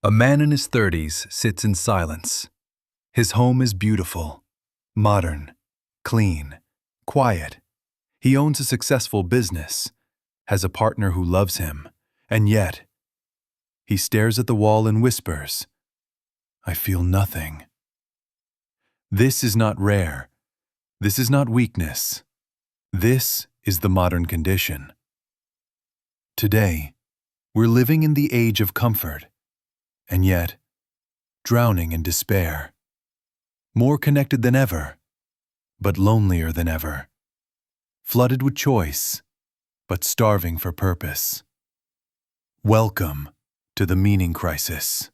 A man in his 30s sits in silence. His home is beautiful, modern, clean, quiet. He owns a successful business, has a partner who loves him, and yet, he stares at the wall and whispers, "I feel nothing." This is not rare. This is not weakness. This is the modern condition. Today, we're living in the age of comfort, and yet, drowning in despair. More connected than ever, but lonelier than ever. Flooded with choice, but starving for purpose. Welcome to the meaning crisis.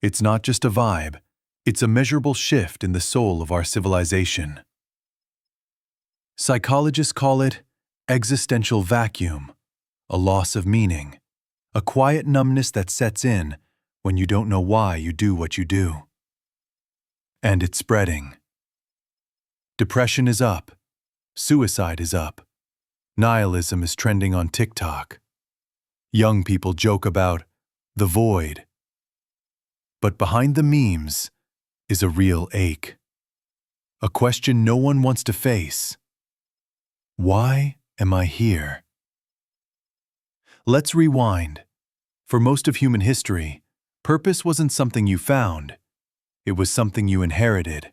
It's not just a vibe, it's a measurable shift in the soul of our civilization. Psychologists call it existential vacuum, a loss of meaning, a quiet numbness that sets in when you don't know why you do what you do. And it's spreading. Depression is up, suicide is up, nihilism is trending on TikTok. Young people joke about the void. But behind the memes is a real ache. A question no one wants to face. Why am I here? Let's rewind. For most of human history, purpose wasn't something you found. It was something you inherited.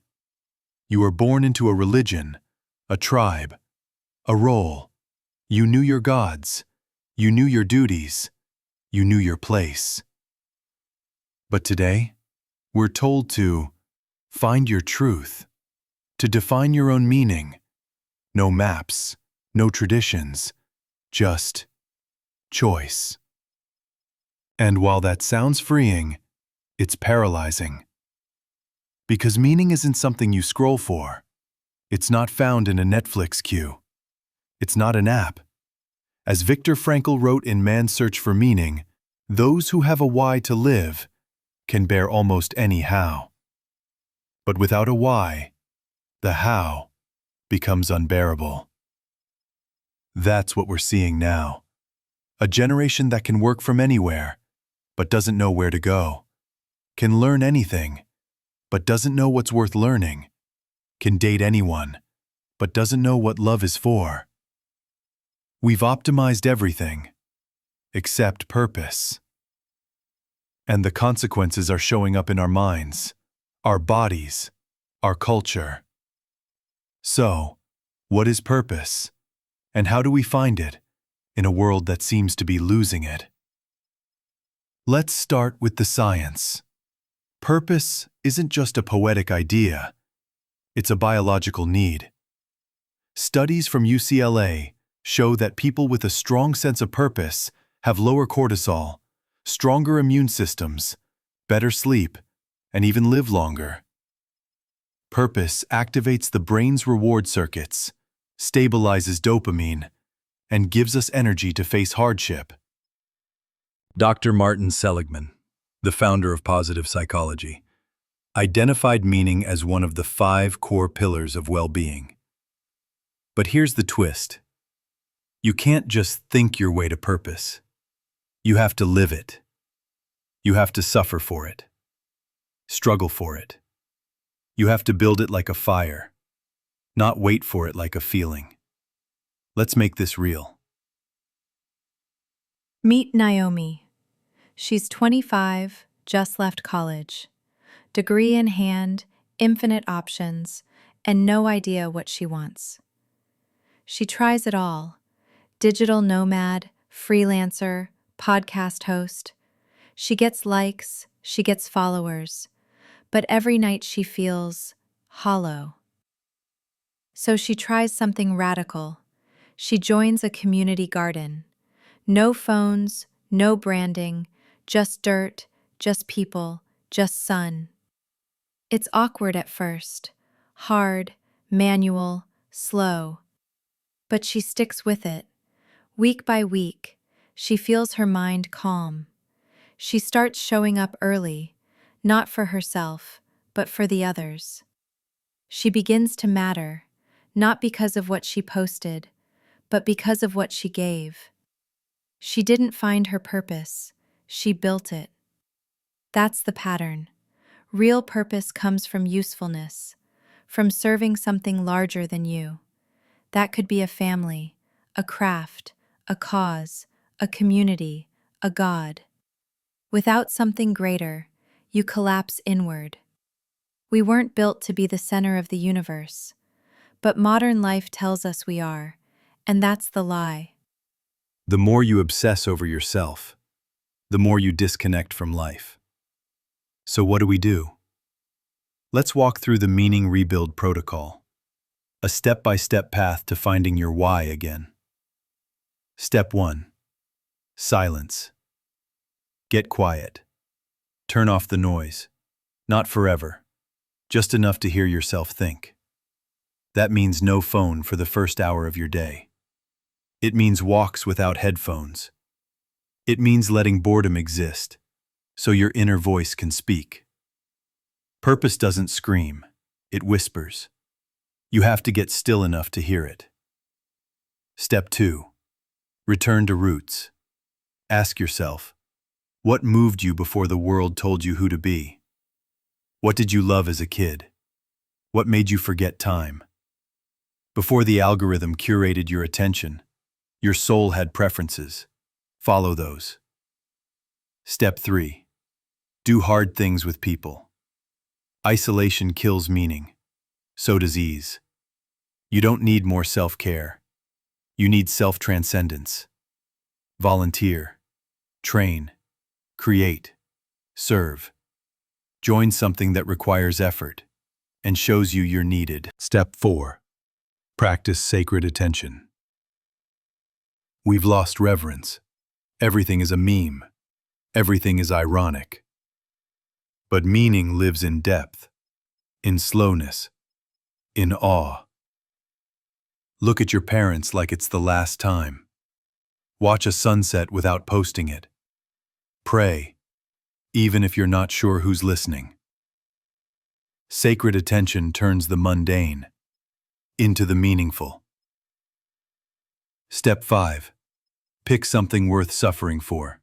You were born into a religion, a tribe, a role. You knew your gods. You knew your duties. You knew your place. But today, we're told to find your truth, to define your own meaning. No maps, no traditions, just choice. And while that sounds freeing, it's paralyzing. Because meaning isn't something you scroll for. It's not found in a Netflix queue. It's not an app. As Viktor Frankl wrote in Man's Search for Meaning, those who have a why to live can bear almost any how. But without a why, the how becomes unbearable. That's what we're seeing now. A generation that can work from anywhere, but doesn't know where to go. Can learn anything, but doesn't know what's worth learning. Can date anyone, but doesn't know what love is for. We've optimized everything, except purpose. And the consequences are showing up in our minds, our bodies, our culture. So, what is purpose? And how do we find it in a world that seems to be losing it? Let's start with the science. Purpose isn't just a poetic idea. It's a biological need. Studies from UCLA show that people with a strong sense of purpose have lower cortisol, stronger immune systems, better sleep, and even live longer. Purpose activates the brain's reward circuits, stabilizes dopamine, and gives us energy to face hardship. Dr. Martin Seligman, the founder of positive psychology, identified meaning as one of the 5 core pillars of well-being. But here's the twist. You can't just think your way to purpose. You have to live it. You have to suffer for it. Struggle for it. You have to build it like a fire, not wait for it like a feeling. Let's make this real. Meet Naomi. She's 25, just left college. Degree in hand, infinite options, and no idea what she wants. She tries it all. Digital nomad, freelancer, podcast host. She gets likes, she gets followers, but every night she feels hollow. So she tries something radical. She joins a community garden. No phones, no branding, just dirt, just people, just sun. It's awkward at first, hard, manual, slow. But she sticks with it. Week by week, she feels her mind calm. She starts showing up early, not for herself, but for the others. She begins to matter, not because of what she posted, but because of what she gave. She didn't find her purpose. she built it. That's the pattern. Real purpose comes from usefulness, from serving something larger than you. That could be a family, a craft, a cause, a community, a god. Without something greater, you collapse inward. We weren't built to be the center of the universe, but modern life tells us we are, and that's the lie. The more you obsess over yourself, the more you disconnect from life. So what do? Let's walk through the meaning rebuild protocol, a step-by-step path to finding your why again. Step 1. Silence. Get quiet. Turn off the noise. Not forever, just enough to hear yourself think. That means no phone for the first hour of your day. It means walks without headphones. It means letting boredom exist, so your inner voice can speak. Purpose doesn't scream, it whispers. You have to get still enough to hear it. Step 2. Return to roots. Ask yourself, what moved you before the world told you who to be? What did you love as a kid? What made you forget time? Before the algorithm curated your attention, your soul had preferences. Follow those. Step 3. Do hard things with people. Isolation kills meaning. So does ease. You don't need more self-care. You need self-transcendence. Volunteer. Train. Create. Serve. Join something that requires effort and shows you you're needed. Step 4. Practice sacred attention. We've lost reverence. Everything is a meme. Everything is ironic. But meaning lives in depth, in slowness, in awe. Look at your parents like it's the last time. Watch a sunset without posting it. Pray, even if you're not sure who's listening. Sacred attention turns the mundane into the meaningful. Step 5. Pick something worth suffering for.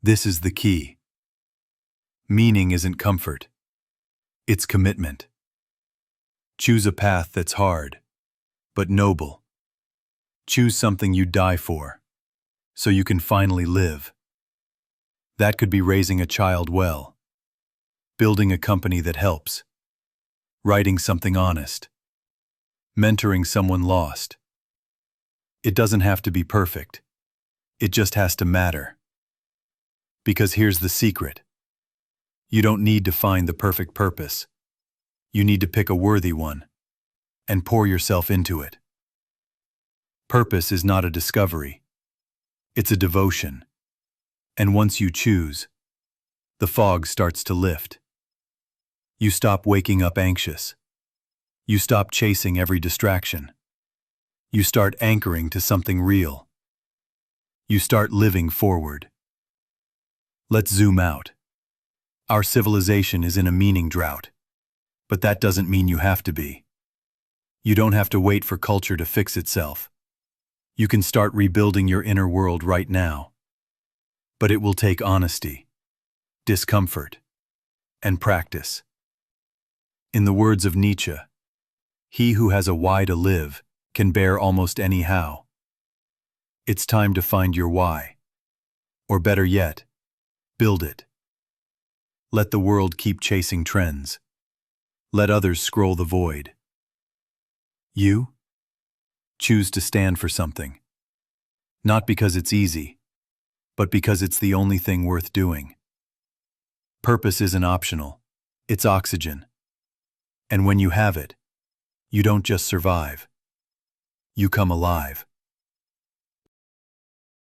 This is the key. Meaning isn't comfort. It's commitment. Choose a path that's hard, but noble. Choose something you die for, so you can finally live. That could be raising a child well, building a company that helps, writing something honest, mentoring someone lost. It doesn't have to be perfect. It just has to matter. Because here's the secret. You don't need to find the perfect purpose. You need to pick a worthy one and pour yourself into it. Purpose is not a discovery. It's a devotion. And once you choose, the fog starts to lift. You stop waking up anxious. You stop chasing every distraction. You start anchoring to something real. You start living forward. Let's zoom out. Our civilization is in a meaning drought, but that doesn't mean you have to be. You don't have to wait for culture to fix itself. You can start rebuilding your inner world right now. But it will take honesty, discomfort, and practice. In the words of Nietzsche, he who has a why to live can bear almost any how. It's time to find your why. Or better yet, build it. Let the world keep chasing trends. Let others scroll the void. You? Choose to stand for something. Not because it's easy, but because it's the only thing worth doing. Purpose isn't optional. It's oxygen. And when you have it, you don't just survive. You come alive.